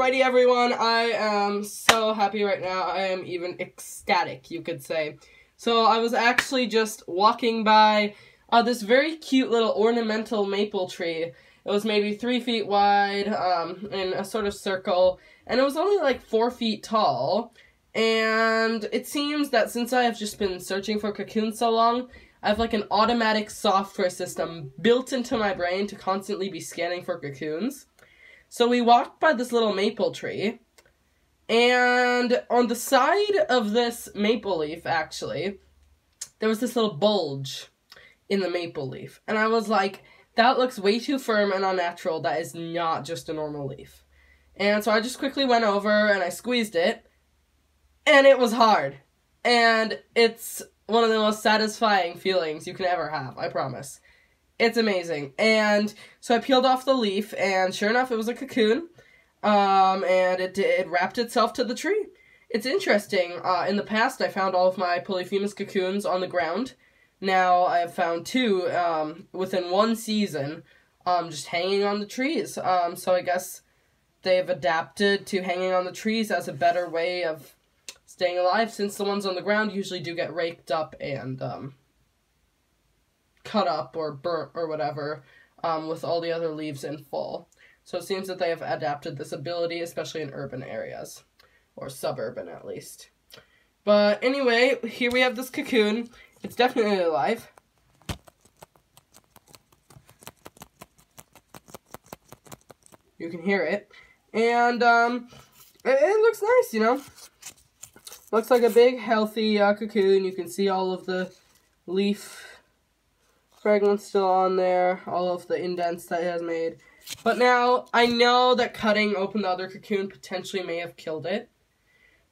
Alrighty everyone, I am so happy right now. I am even ecstatic, you could say. So I was actually just walking by this very cute little ornamental maple tree. It was maybe 3 feet wide, in a sort of circle, and it was only like 4 feet tall. And it seems that since I have just been searching for cocoons so long, I have like an automatic software system built into my brain to constantly be scanning for cocoons. So we walked by this little maple tree, and on the side of this maple leaf, actually, there was this little bulge in the maple leaf. And I was like, that looks way too firm and unnatural. That is not just a normal leaf. And so I just quickly went over and I squeezed it, and it was hard. And it's one of the most satisfying feelings you can ever have, I promise. It's amazing. And so I peeled off the leaf, and sure enough, it was a cocoon. And it wrapped itself to the tree. It's interesting. In the past, I found all of my Polyphemus cocoons on the ground. Now I have found 2 within 1 season, just hanging on the trees. So I guess they've adapted to hanging on the trees as a better way of staying alive, since the ones on the ground usually do get raked up and cut up or burnt or whatever, with all the other leaves in full. So it seems that they have adapted this ability, especially in urban areas, or suburban at least. But anyway, here we have this cocoon. It's definitely alive. You can hear it. And it looks nice, you know. Looks like a big, healthy cocoon. You can see all of the leaf fragments still on there, all of the indents that it has made. But now, I know that cutting open the other cocoon potentially may have killed it.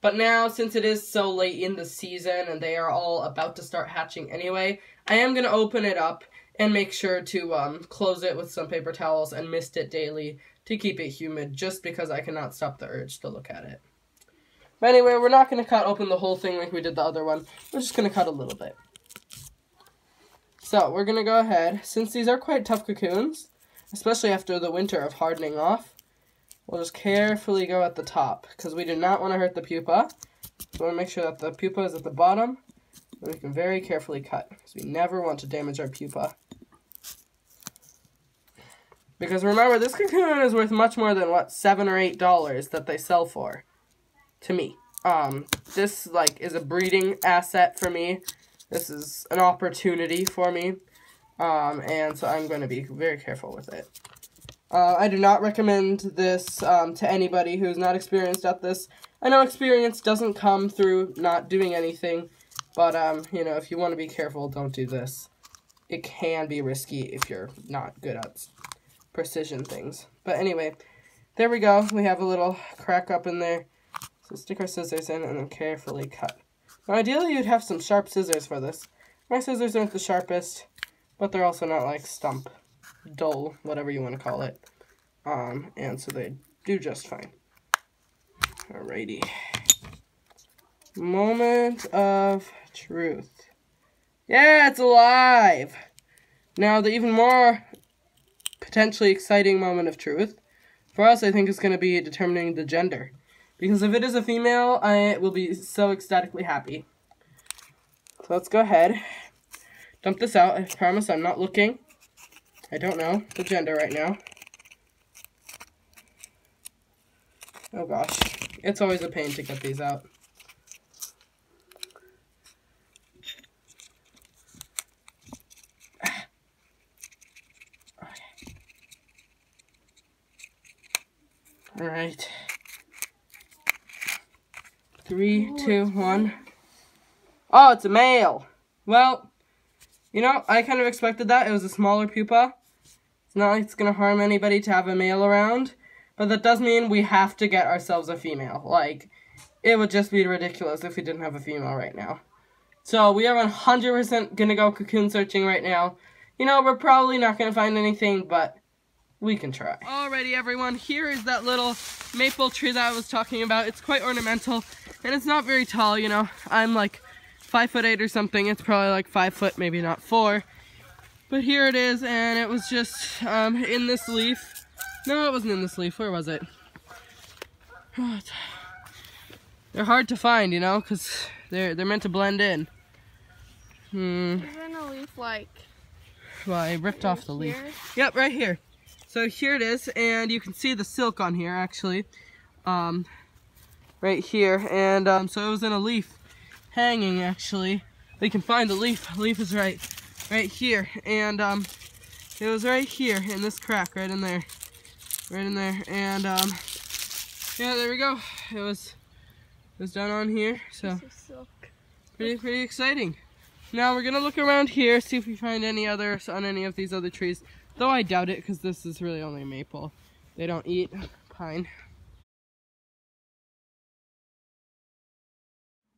But now, since it is so late in the season and they are all about to start hatching anyway, I am going to open it up and make sure to close it with some paper towels and mist it daily to keep it humid, just because I cannot stop the urge to look at it. But anyway, we're not going to cut open the whole thing like we did the other one. We're just going to cut a little bit. So, we're going to go ahead, since these are quite tough cocoons, especially after the winter of hardening off, we'll just carefully go at the top, because we do not want to hurt the pupa. So we want to make sure that the pupa is at the bottom, and we can very carefully cut, because we never want to damage our pupa. Because remember, this cocoon is worth much more than, what, $7 or $8 that they sell for, to me. This, like, is a breeding asset for me. This is an opportunity for me, and so I'm going to be very careful with it. I do not recommend this to anybody who's not experienced at this. I know experience doesn't come through not doing anything, but, you know, if you want to be careful, don't do this. It can be risky if you're not good at precision things. But anyway, there we go. We have a little crack up in there. So stick our scissors in and then carefully cut. Now, ideally, you'd have some sharp scissors for this. My scissors aren't the sharpest, but they're also not like stump, dull, whatever you want to call it. And so they do just fine. Alrighty. Moment of truth. Yeah, it's alive! Now, the even more potentially exciting moment of truth for us, I think, is going to be determining the gender. Because if it is a female, I will be so ecstatically happy. So let's go ahead. Dump this out. I promise I'm not looking. I don't know the gender right now. Oh gosh. It's always a pain to get these out. Okay. Alright. 3, 2, 1. Oh, it's a male. Well, you know, I kind of expected that. It was a smaller pupa. It's not like it's going to harm anybody to have a male around. But that does mean we have to get ourselves a female. Like, it would just be ridiculous if we didn't have a female right now. So, we are 100% going to go cocoon searching right now. You know, we're probably not going to find anything, but we can try. Alrighty, everyone. Here is that little maple tree that I was talking about. It's quite ornamental. And it's not very tall, you know. I'm like 5'8" or something. It's probably like 5 foot, maybe not 4. But here it is, and it was just in this leaf. No, it wasn't in this leaf. Where was it? They're hard to find, you know, because they're meant to blend in. Isn't a leaf like... Well, I ripped off the leaf. Here? Yep, right here. So here it is, and you can see the silk on here, actually. Right here, and so it was in a leaf hanging, actually. You can find the leaf. The leaf is right here, and it was right here in this crack, right in there, and yeah, there we go. It was done on here, so pretty exciting. Now we're gonna look around here, see if we find any others on any of these other trees. Though I doubt it, because this is really only maple. They don't eat pine.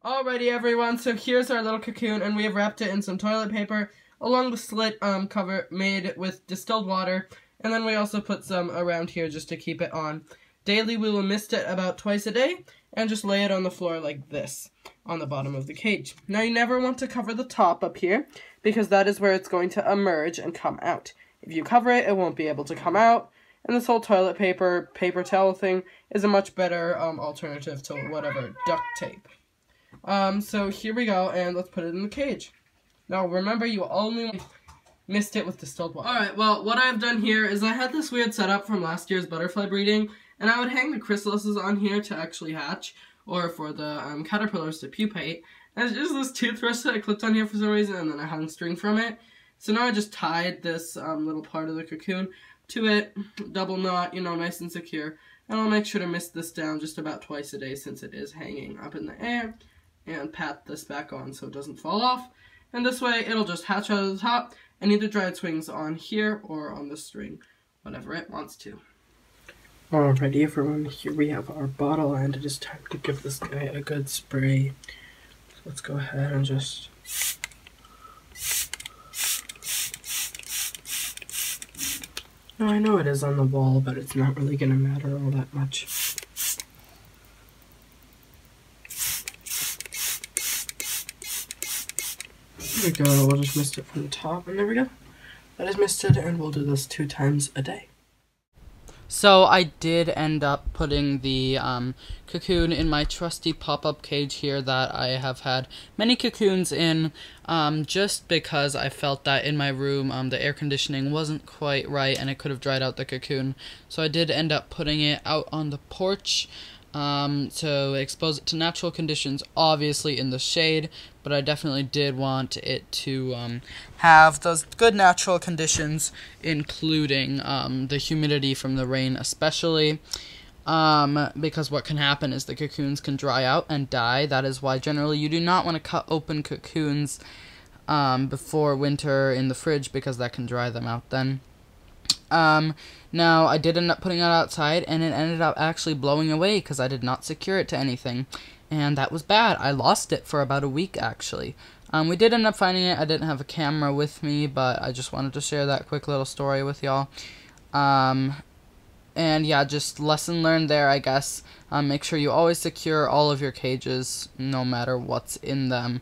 Alrighty everyone, so here's our little cocoon, and we have wrapped it in some toilet paper along the slit cover made with distilled water, and then we also put some around here just to keep it on. Daily we will mist it about twice a day, and just lay it on the floor like this, on the bottom of the cage. Now you never want to cover the top up here, because that is where it's going to emerge and come out. If you cover it, it won't be able to come out, and this whole toilet paper towel thing is a much better alternative to whatever duct tape. So here we go, and let's put it in the cage. Now remember, you only mist it with distilled water. Alright, well, what I've done here is I had this weird setup from last year's butterfly breeding, and I would hang the chrysalises on here to actually hatch, or for the caterpillars to pupate. And it's just this toothbrush that I clipped on here for some reason, and then I hung string from it. So now I just tied this little part of the cocoon to it, double knot, you know, nice and secure. And I'll make sure to mist this down just about twice a day since it is hanging up in the air. And pat this back on so it doesn't fall off. And this way it'll just hatch out of the top and either dry its wings on here or on the string, whatever it wants to. Alrighty everyone, here we have our bottle, and it is time to give this guy a good spray. So let's go ahead and just... Now I know it is on the wall, but it's not really going to matter all that much. There we go, we'll just mist it from the top, and there we go. That is misted, and we'll do this 2 times a day. So I did end up putting the cocoon in my trusty pop-up cage here that I have had many cocoons in, just because I felt that in my room the air conditioning wasn't quite right and it could have dried out the cocoon. So I did end up putting it out on the porch to expose it to natural conditions, obviously in the shade, but I definitely did want it to have those good natural conditions, including the humidity from the rain especially, because what can happen is the cocoons can dry out and die. That is why generally you do not want to cut open cocoons before winter in the fridge, because that can dry them out then. Now, I did end up putting it outside, and it ended up actually blowing away because I did not secure it to anything, and that was bad. I lost it for about a week, actually. We did end up finding it. I didn't have a camera with me, but I just wanted to share that quick little story with y'all. And yeah, just lesson learned there, I guess. Make sure you always secure all of your cages, no matter what's in them,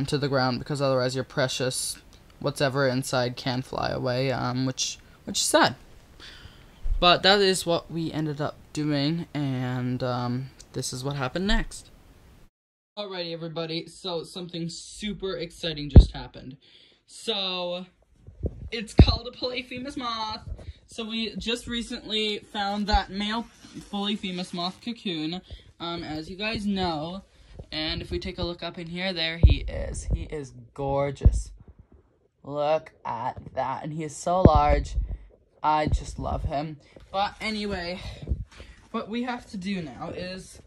to the ground, because otherwise your precious whatever inside can fly away, which is sad. But that is what we ended up doing, and this is what happened next. Alrighty everybody, so something super exciting just happened. So, it's called a Polyphemus moth. So we just recently found that male Polyphemus moth cocoon, as you guys know. And if we take a look up in here, there he is. He is gorgeous. Look at that, and he is so large. I just love him. But anyway, what we have to do now is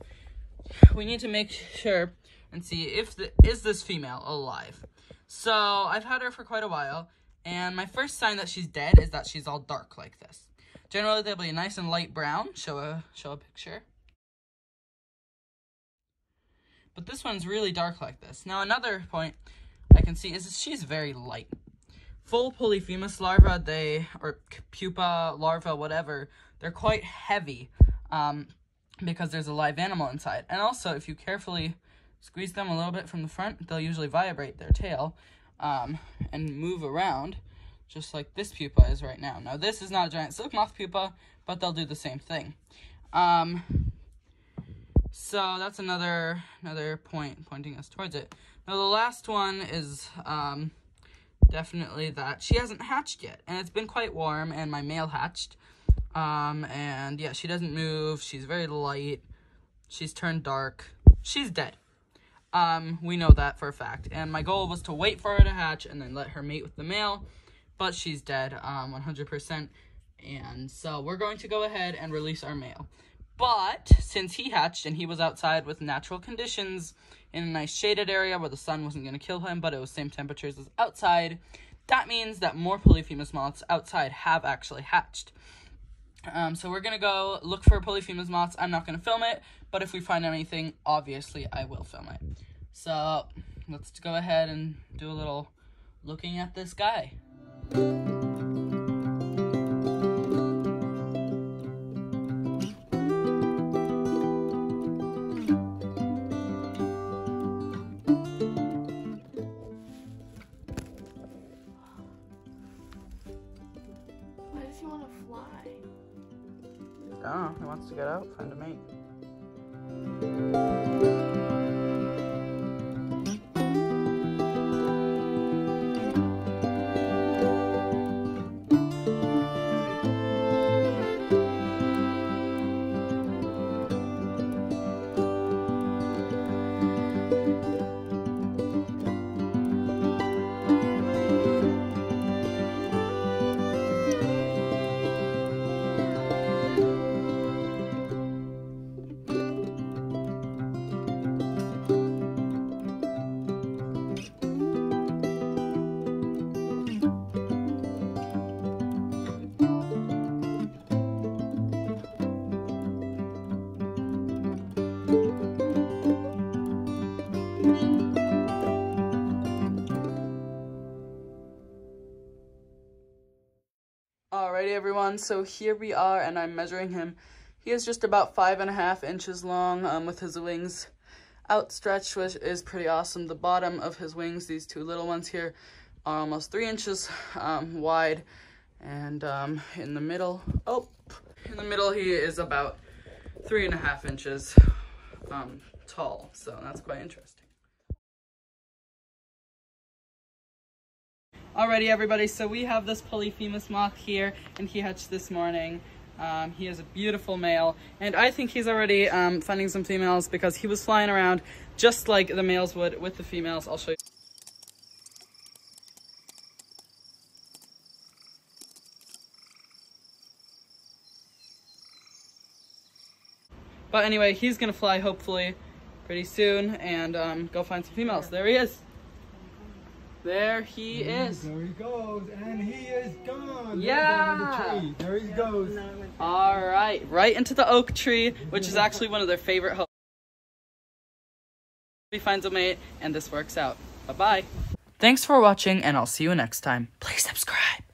we need to make sure and see if is this female alive. So I've had her for quite a while, and my first sign that she's dead is that she's all dark like this. Generally they'll be nice and light brown. Show a picture. But this one's really dark like this. Now another point I can see is she's very light. Full Polyphemus larvae, or pupa, larva, whatever, they're quite heavy because there's a live animal inside. And also, if you carefully squeeze them a little bit from the front, they'll usually vibrate their tail and move around, just like this pupa is right now. Now, this is not a giant silk moth pupa, but they'll do the same thing. So that's another point pointing us towards it. Now the last one is definitely that she hasn't hatched yet, and it's been quite warm, and my male hatched. And yeah, she doesn't move. She's very light. She's turned dark. She's dead. We know that for a fact. And my goal was to wait for her to hatch and then let her mate with the male, but she's dead, 100%. And so we're going to go ahead and release our male. But since he hatched and he was outside with natural conditions in a nice shaded area where the sun wasn't going to kill him, but it was same temperatures as outside, that means that more Polyphemus moths outside have actually hatched. So we're going to go look for Polyphemus moths. I'm not going to film it, but if we find anything, obviously I will film it. So let's go ahead and do a little looking at this guy. Why does he want to fly? I don't know, he wants to get out, find a mate. Alrighty everyone, so here we are and I'm measuring him. He is just about 5.5 inches long with his wings outstretched, which is pretty awesome. The bottom of his wings, these two little ones here, are almost 3 inches wide, and in the middle he is about 3.5 inches tall, so that's quite interesting. Alrighty everybody, so we have this Polyphemus moth here, and he hatched this morning. He is a beautiful male, and I think he's already finding some females because he was flying around just like the males would with the females. I'll show you. But anyway, he's gonna fly hopefully pretty soon and go find some females. There he is. There he is. There he goes, and he is gone. Yeah. The tree. There he goes. All right, right into the oak tree, which is actually one of their favorite homes. He finds a mate, and this works out. Bye-bye. Thanks for watching, and I'll see you next time. Please subscribe.